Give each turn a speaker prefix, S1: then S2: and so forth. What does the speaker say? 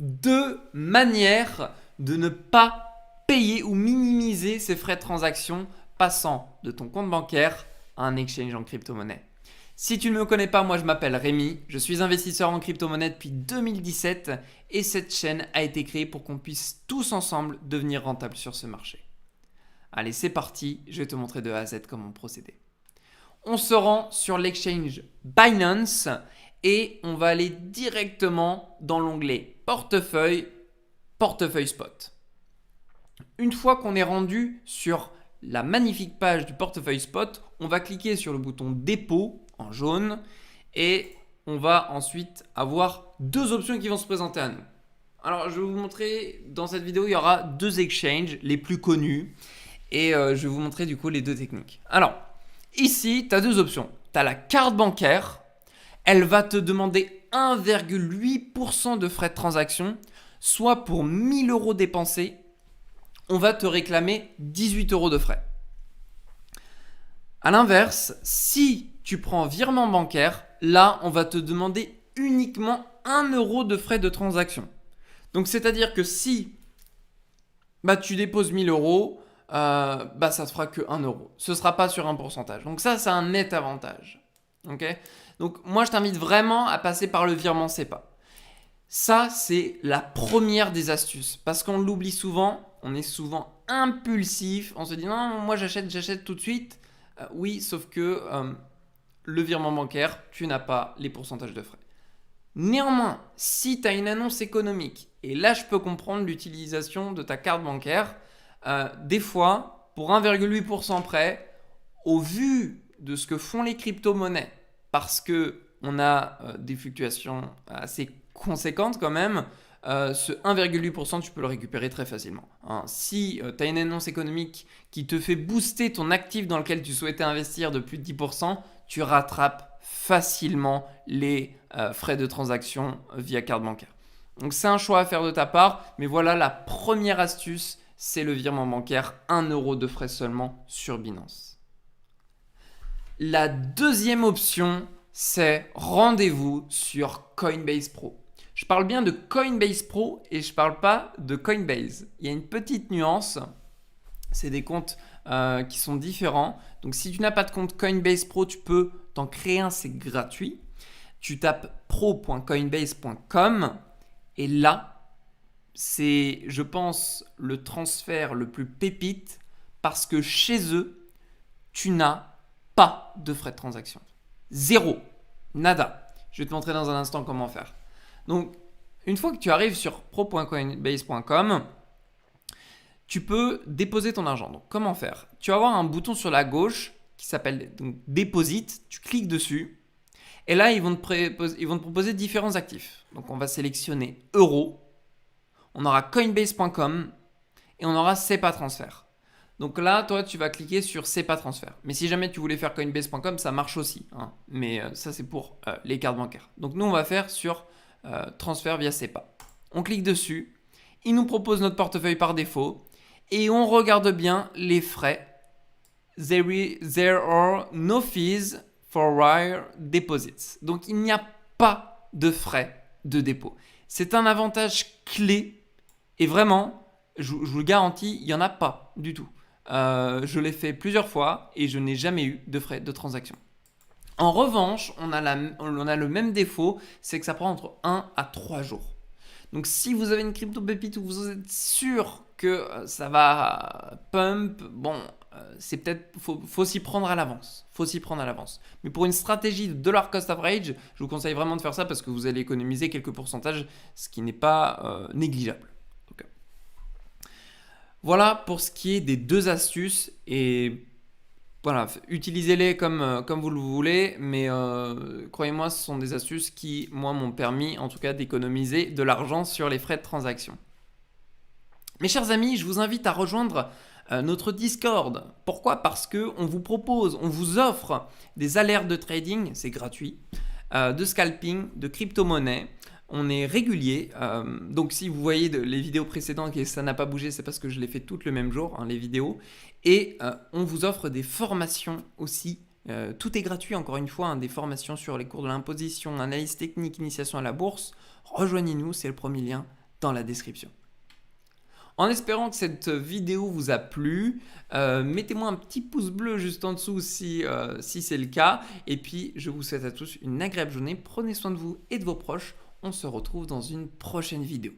S1: 2 manières de ne pas payer ou minimiser ces frais de transaction passant de ton compte bancaire à un exchange en crypto-monnaie. Si tu ne me connais pas, moi je m'appelle Rémi, je suis investisseur en crypto-monnaie depuis 2017 et cette chaîne a été créée pour qu'on puisse tous ensemble devenir rentables sur ce marché. Allez, c'est parti, je vais te montrer de A à Z comment procéder. On se rend sur l'exchange Binance et on va aller directement dans l'onglet portefeuille spot. Une fois qu'on est rendu sur la magnifique page du portefeuille spot, on va cliquer sur le bouton dépôt en jaune et on va ensuite avoir 2 options qui vont se présenter à nous. Alors je vais vous montrer, dans cette vidéo il y aura 2 exchanges les plus connus et je vais vous montrer du coup les 2 techniques. Alors ici tu as 2 options, tu as la carte bancaire, elle va te demander 1,8% de frais de transaction, soit pour 1000 € dépensés, on va te réclamer 18 € de frais. A l'inverse, si tu prends virement bancaire, là, on va te demander uniquement 1 € de frais de transaction. Donc, c'est-à-dire que si tu déposes 1000 €, ça te fera que 1 €. Ce ne sera pas sur un pourcentage. Donc, ça, c'est un net avantage. Okay, donc, moi, je t'invite vraiment à passer par le virement SEPA. Ça, c'est la première des astuces. Parce qu'on l'oublie souvent, on est souvent impulsif. On se dit non, moi j'achète tout de suite. Oui, sauf que le virement bancaire, tu n'as pas les pourcentages de frais. Néanmoins, si tu as une annonce économique, et là je peux comprendre l'utilisation de ta carte bancaire, des fois, pour 1,8% près, au vu de ce que font les crypto-monnaies, parce qu'on a des fluctuations assez conséquentes quand même, ce 1,8% tu peux le récupérer très facilement. Si tu as une annonce économique qui te fait booster ton actif dans lequel tu souhaitais investir de plus de 10%, tu rattrapes facilement les frais de transaction via carte bancaire. Donc c'est un choix à faire de ta part, mais voilà la première astuce, c'est le virement bancaire, 1 € de frais seulement sur Binance. La deuxième option, c'est rendez-vous sur Coinbase Pro. Je parle bien de Coinbase Pro et je ne parle pas de Coinbase. Il y a une petite nuance, c'est des comptes qui sont différents. Donc si tu n'as pas de compte Coinbase Pro, tu peux t'en créer un, c'est gratuit. Tu tapes pro.coinbase.com et là, c'est, je pense, le transfert le plus pépite parce que chez eux, tu n'as pas de frais de transaction. Zéro. Nada. Je vais te montrer dans un instant comment faire. Donc, une fois que tu arrives sur pro.coinbase.com, tu peux déposer ton argent. Donc, comment faire? Tu vas avoir un bouton sur la gauche qui s'appelle donc, Deposit. Tu cliques dessus. Et là, ils vont te proposer différents actifs. Donc, on va sélectionner euros. On aura coinbase.com et on aura SEPA Transfer. Donc là, toi, tu vas cliquer sur SEPA Transfer. Mais si jamais tu voulais faire coinbase.com, ça marche aussi. Mais ça, c'est pour les cartes bancaires. Donc nous, on va faire sur transfert via SEPA. On clique dessus. Il nous propose notre portefeuille par défaut. Et on regarde bien les frais. There are no fees for wire deposits. Donc il n'y a pas de frais de dépôt. C'est un avantage clé. Et vraiment, je vous le garantis, il n'y en a pas du tout. Je l'ai fait plusieurs fois et je n'ai jamais eu de frais de transaction. En revanche, on a le même défaut, c'est que ça prend entre 1 à 3 jours. Donc si vous avez une crypto pépite où vous êtes sûr que ça va pump, c'est peut-être faut s'y prendre à l'avance. Mais pour une stratégie de dollar cost average, je vous conseille vraiment de faire ça parce que vous allez économiser quelques pourcentages, ce qui n'est pas négligeable. Voilà pour ce qui est des 2 astuces et voilà, utilisez-les comme vous le voulez, mais croyez-moi, ce sont des astuces qui, moi, m'ont permis en tout cas d'économiser de l'argent sur les frais de transaction. Mes chers amis, je vous invite à rejoindre notre Discord. Pourquoi? Parce qu'on vous offre des alertes de trading, c'est gratuit, de scalping, de crypto-monnaie. On est régulier, donc si vous voyez les vidéos précédentes et ça n'a pas bougé, c'est parce que je les fais toutes le même jour, les vidéos. Et on vous offre des formations aussi, tout est gratuit encore une fois, des formations sur les cours de l'imposition, analyse technique, initiation à la bourse. Rejoignez-nous, c'est le premier lien dans la description. En espérant que cette vidéo vous a plu, mettez-moi un petit pouce bleu juste en dessous si c'est le cas. Et puis, je vous souhaite à tous une agréable journée. Prenez soin de vous et de vos proches. On se retrouve dans une prochaine vidéo.